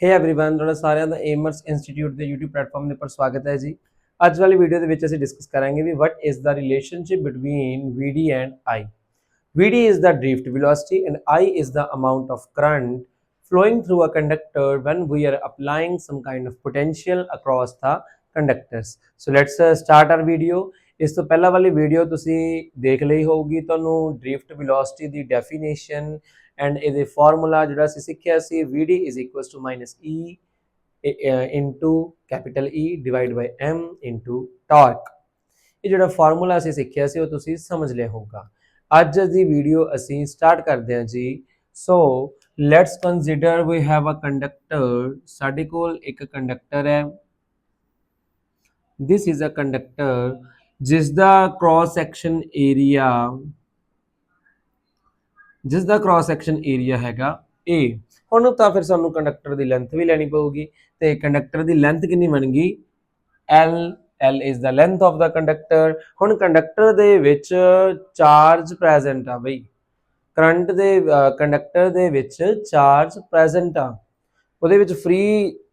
Hey everyone ਤੁਹਾਡਾ ਸਾਰਿਆਂ ਦਾ ਏਮਰਸ institute ਦੇ YouTube ਪਲੇਟਫਾਰਮ ਦੇ ਉੱਪਰ ਸਵਾਗਤ ਹੈ ਜੀ। ਅੱਜ ਵਾਲੀ ਵੀਡੀਓ ਦੇ ਵਿੱਚ ਅਸੀਂ ਡਿਸਕਸ ਕਰਾਂਗੇ ਵੀ what is the relationship between VD and I. VD is the drift velocity and I is the amount of current flowing through a conductor when we are applying some kind of potential across the conductors. So let's start our video. ਇਸ ਤੋਂ ਪਹਿਲਾਂ ਵਾਲੀ video ਤੁਸੀਂ ਦੇਖ ਲਈ ਹੋਊਗੀ, ਤੁਹਾਨੂੰ drift velocity the definition and ਇਹਦੇ ਫਾਰਮੂਲਾ ਜਿਹੜਾ ਅਸੀਂ ਸਿੱਖਿਆ ਸੀ VD is equals to minus E into capital E divided by M into torque। ਇਹ ਜਿਹੜਾ ਫਾਰਮੂਲਾ ਅਸੀਂ ਸਿੱਖਿਆ ਸੀ ਉਹ ਤੁਸੀਂ ਸਮਝ ਲਿਆ ਹੋਊਗਾ। ਅੱਜ ਦੀ ਵੀਡੀਓ ਅਸੀਂ ਸਟਾਰਟ ਕਰਦੇ ਹਾਂ ਜੀ। So let's consider we have a conductor. ਸਾਡੇ ਕੋਲ ਇੱਕ ਕੰਡਕਟਰ ਹੈ। this is a conductor ਜਿਸ ਦਾ cross section ਏਰੀਆ ਹੈਗਾ A। ਹੁਣ ਤਾਂ ਫਿਰ ਸਾਨੂੰ ਕੰਡਕਟਰ ਦੀ ਲੈਂਥ ਵੀ ਲੈਣੀ ਪਊਗੀ ਤੇ ਕੰਡਕਟਰ ਦੀ ਲੈਂਥ ਕਿੰਨੀ ਬਣ ਗਈ L is the length of the conductor। ਹੁਣ ਕੰਡਕਟਰ ਦੇ ਵਿੱਚ ਚਾਰਜ ਪ੍ਰੈਜ਼ੈਂਟ ਆ ਬਈ, ਕਰੰਟ ਦੇ ਕੰਡਕਟਰ ਦੇ ਵਿੱਚ ਚਾਰਜ ਪ੍ਰੈਜ਼ੈਂਟ ਆ, ਉਹਦੇ ਵਿੱਚ ਫ੍ਰੀ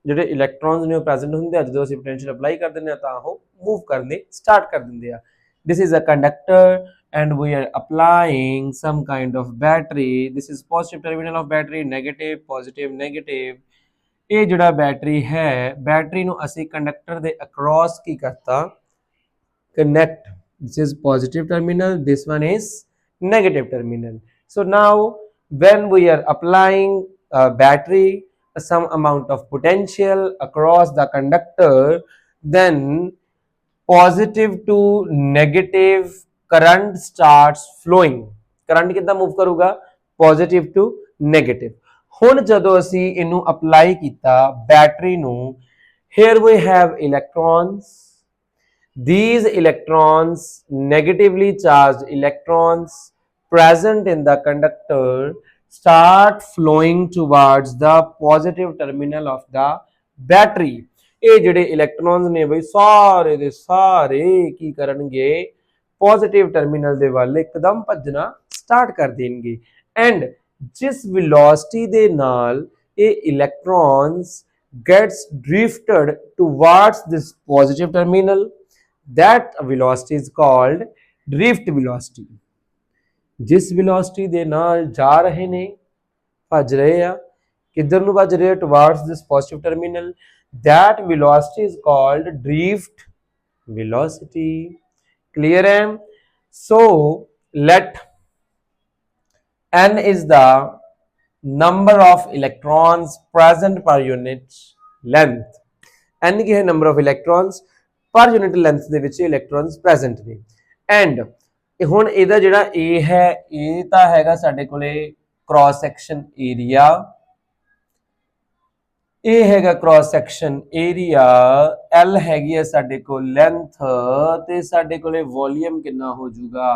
ਜਿਹੜੇ ਇਲੈਕਟ੍ਰੋਨਸ ਨੇ ਉਹ ਪ੍ਰੈਜ਼ੈਂਟ ਹੁੰਦੇ ਆ। ਜਦੋਂ ਅਸੀਂ ਪੋਟੈਂਸ਼ੀਅਲ ਅਪਲਾਈ ਕਰ ਦਿੰਦੇ ਆ ਤਾਂ ਉਹ ਮੂਵ ਕਰਨੇ ਸਟਾਰਟ ਕਰ ਦਿੰਦੇ ਆ। this is a conductor and we are applying some kind of battery। this is positive terminal of battery, negative positive negative। ਇਹ ਜਿਹੜਾ ਬੈਟਰੀ ਹੈ, ਬੈਟਰੀ ਨੂੰ ਅਸੀਂ ਕੰਡਕਟਰ ਦੇ ਅਕ੍ਰੋਸ ਕੀ ਕਰਤਾ, connect। this is positive terminal, this one is negative terminal। so now when we are applying a battery some amount of potential across the conductor, then positive to negative current starts flowing। current ਕਿੱਦਾਂ move ਕਰੂਗਾ, positive to negative। ਹੁਣ ਜਦੋਂ ਅਸੀਂ ਇਹਨੂੰ apply ਕੀਤਾ battery ਨੂੰ, here we have electrons। these electrons, negatively charged electrons present in the conductor, start flowing towards the positive terminal of the battery। ਇਹ ਜਿਹੜੇ ਇਲੈਕਟ੍ਰੋਨਸ ਨੇ ਬਈ ਸਾਰੇ ਦੇ ਸਾਰੇ ਕੀ ਕਰਨਗੇ, ਪੋਜ਼ਿਟਿਵ ਟਰਮੀਨਲ ਦੇ ਵੱਲ ਇੱਕਦਮ ਭੱਜਣਾ ਸਟਾਰਟ ਕਰ ਦੇਣਗੇ। ਐਂਡ ਜਿਸ ਵੈਲੋਸਿਟੀ ਦੇ ਨਾਲ ਇਹ electrons gets drifted towards this positive terminal, that velocity is called drift velocity। ਜਿਸ ਵੈਲੋਸਿਟੀ ਦੇ ਨਾਲ ਜਾ ਰਹੇ ਨੇ, ਭੱਜ ਰਹੇ ਆ, ਕਿੱਧਰ ਨੂੰ ਭੱਜ ਰਹੇ ਆ, towards this positive terminal, that velocity is called drift velocity। clear है? so let n is the number of electrons present per unit length। n ਕੀ ਹੈ, number of electrons per unit length ਦੇ ਵਿੱਚ electrons present ਨੇ। and ਹੁਣ ਇਹਦਾ ਜਿਹੜਾ A ਹੈ, ਇਹ ਤਾਂ ਹੈਗਾ ਸਾਡੇ ਕੋਲੇ cross section area। ਇਹ ਹੈਗਾ cross section area, L ਹੈਗੀ ਹੈ ਸਾਡੇ ਕੋਲ ਲੈਂਥ, ਤੇ ਸਾਡੇ ਕੋਲੇ ਵੋਲੀਅਮ ਕਿੰਨਾ ਹੋ ਜਾਊਗਾ,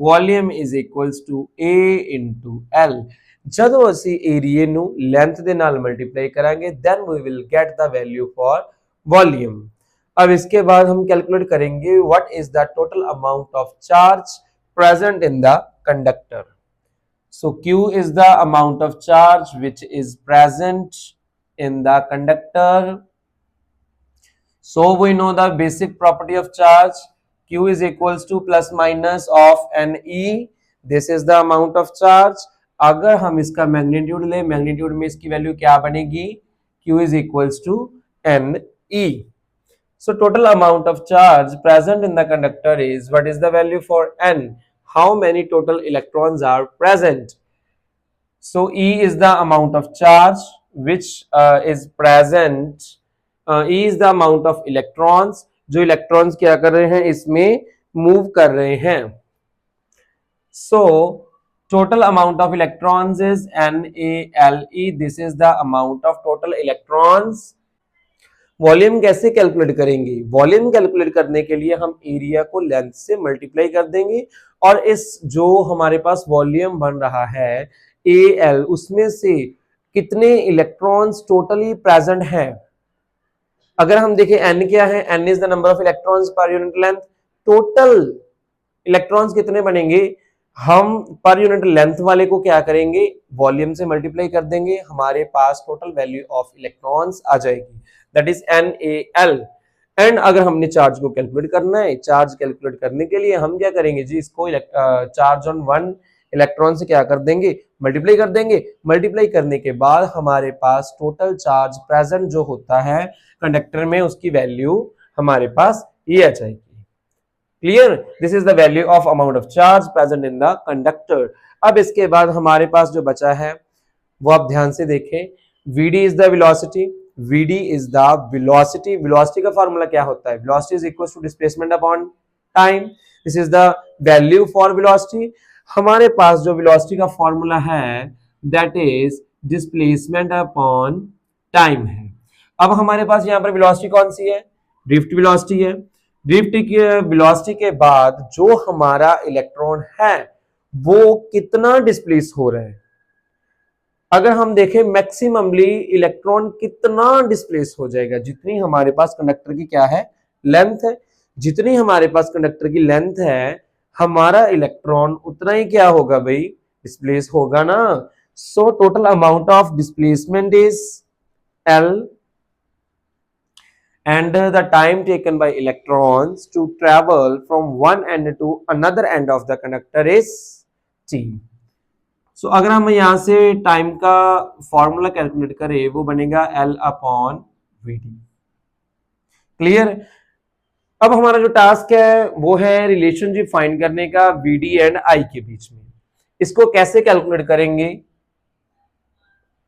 volume is equals to A into L। ਜਦੋਂ ਅਸੀਂ ਏਰੀਏ ਨੂੰ ਲੈਂਥ ਦੇ ਨਾਲ ਮਲਟੀਪਲਾਈ कराएंगे then we will get the value for volume। अब इसके बाद हम कैलकुलेट करेंगे what is the total amount of charge present in the conductor। so Q is the amount of charge which is present in the conductor। so we know the basic property of charge, Q is equals to plus minus of NE। this is the amount of charge। अगर हम इसका magnitude ले, magnitude में इसकी value क्या बनेगी, Q is equals to NE। so total amount of charge present in the conductor is, what is the value for N, how many total electrons are present। so E is the amount of charge which is present, E is the amount of electrons, जो electrons क्या कर रहे हैं, इसमें move कर रहे हैं। so total amount of electrons is NaLe। this is the amount of total electrons। Volume कैसे कैलकुलेट करेंगे, वॉल्यूम कैलकुलेट करने के लिए हम एरिया को लेंथ से मल्टीप्लाई कर देंगे और इस जो हमारे पास वॉल्यूम बन रहा है AL, उसमें से कितने इलेक्ट्रॉन्स टोटली प्रेजेंट हैं। अगर हम देखें N क्या है, N is the number of electrons per unit length, total electrons कितने बनेंगे, हम पर यूनिट लेंथ वाले को क्या करेंगे, वॉल्यूम से मल्टीप्लाई कर देंगे, हमारे पास टोटल वैल्यू ऑफ इलेक्ट्रॉन्स आ जाएगी, दैट इज NaL। एंड अगर हमने चार्ज को कैलकुलेट करना है, चार्ज कैलकुलेट करने के लिए हम क्या करेंगे जी, इसको चार्ज ऑन वन इलेक्ट्रॉन से क्या कर देंगे, मल्टीप्लाई कर देंगे। मल्टीप्लाई करने के बाद हमारे पास टोटल चार्ज प्रेजेंट जो होता है कंडक्टर में, उसकी वैल्यू हमारे पास ये आ जाएगी। Clear, this is the value of amount of charge present in the conductor. अब इसके बाद हमारे पास जो बचा है वो आप ध्यान से देखें, Vd is the velocity, Vd is the velocity. Velocity का फॉर्मूला क्या होता है, velocity is equal to displacement upon time, this is the value for velocity. हमारे पास जो वेलोसिटी का फॉर्मूला है that is displacement upon time है। अब हमारे पास यहाँ पर वेलोसिटी कौन सी है, ड्रिफ्ट वेलोसिटी है। ड्रिफ्ट की वेलोसिटी के बाद जो हमारा इलेक्ट्रॉन है वो कितना डिस्प्लेस हो रहा है, अगर हम देखें मैक्सिममली इलेक्ट्रॉन कितना डिस्प्लेस हो जाएगा, जितनी हमारे पास कंडक्टर की क्या है, लेंथ है, जितनी हमारे पास कंडक्टर की लेंथ है हमारा इलेक्ट्रॉन उतना ही क्या होगा भाई, डिस्प्लेस होगा ना। So total amount of displacement is L and the time taken by electrons to travel from one end to another end of the conductor is T। सो अगर हम यहां से टाइम का फॉर्मूला कैलकुलेट करें वो बनेगा L अपॉन Vd। क्लियर। अब हमारा जो टास्क है वो है रिलेशनशिप फाइंड करने का Vd एंड I के बीच में। इसको कैसे कैलकुलेट करेंगे,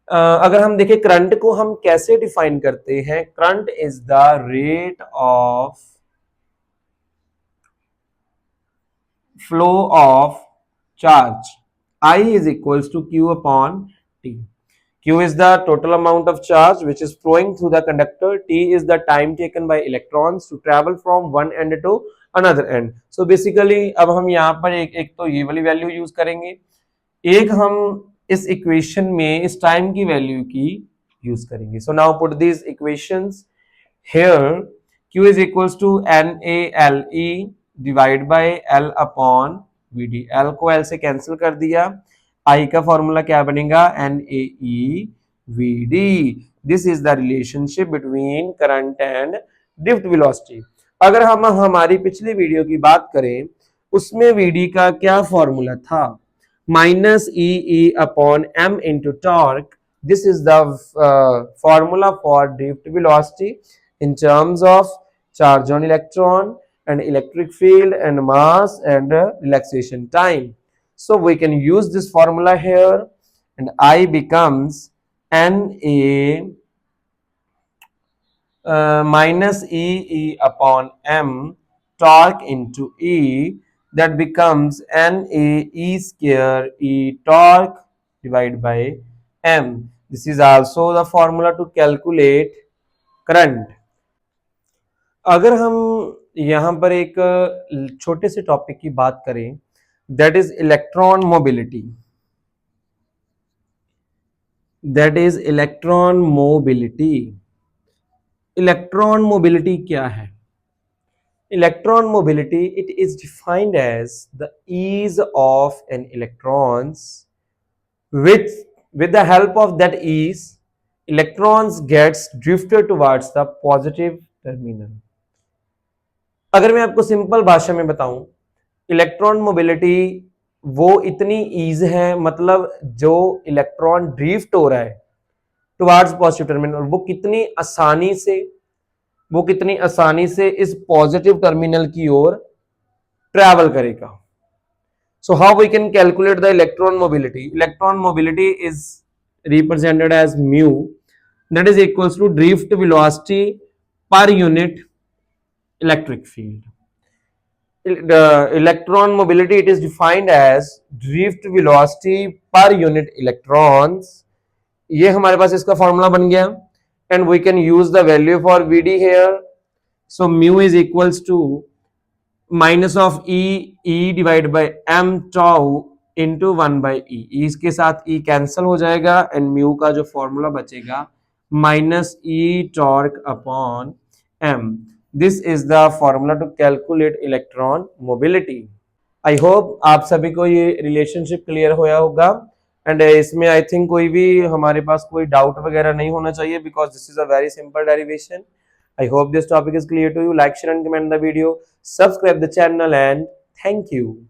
अगर हम देखें करंट को हम कैसे डिफाइन करते हैं, current is the rate of flow of charge, I is equals to Q upon T। Q is the total amount of charge which is flowing through the conductor, T is the time taken by electrons to travel from one end to another end। So basically अब हम यहाँ पर एक तो ये वाली value use करेंगे, एक हम इस इक्वेशन में इस टाइम की वैल्यू की यूज करेंगे। So now put this equations here, Q is equals to NaLe divide by L upon Vd। L को L से कैंसिल कर दिया, I का फॉर्मूला क्या बनेगा, NaeVd। This is the relationship between current and drift velocity. अगर हम हमारी पिछली वीडियो की बात करें उसमें Vd का क्या फॉर्मूला था, minus E upon m into torque. This is the formula for drift velocity in terms of charge on electron and electric field and mass and relaxation time। So we can use this formula here and I becomes Na minus E upon m torque into E, that becomes Na E square E torque divided by m। This is also the formula to calculate current। अगर हम यहां पर एक छोटे से topic की बात करें that is electron mobility, that is electron mobility. Electron mobility क्या है, electron mobility it is defined as the ease of an electrons with the help of that ease electrons gets drifted towards the positive terminal। अगर मैं आपको simple भाषा में बताऊं, electron mobility वो इतनी ईज है, मतलब जो इलेक्ट्रॉन ड्रिफ्ट हो रहा है टुवर्ड्स पॉजिटिव टर्मिनल वो कितनी आसानी से इस पॉजिटिव टर्मिनल की ओर ट्रैवल करेगा। So how we can calculate the electron mobility, electron mobility is represented as mu, that is equals to drift velocity per unit electric field। The electron mobility it is defined as drift velocity per unit electrons। ये हमारे पास इसका formula बन गया and we can use the value for Vd here। So mu is equals to minus of E divided by m tau into 1 by E। इसके साथ E cancel हो जाएगा and mu का जो फॉर्मूला बचेगा minus E torque upon m। This is the formula to calculate electron mobility। I hope आप सभी को ये रिलेशनशिप क्लियर होया होगा एंड इसमें आई थिंक कोई भी हमारे पास कोई डाउट वगैरह नहीं होना चाहिए because this is a very simple derivation. I hope this topic is clear to you. Like, share, and comment the video. Subscribe the channel and thank you.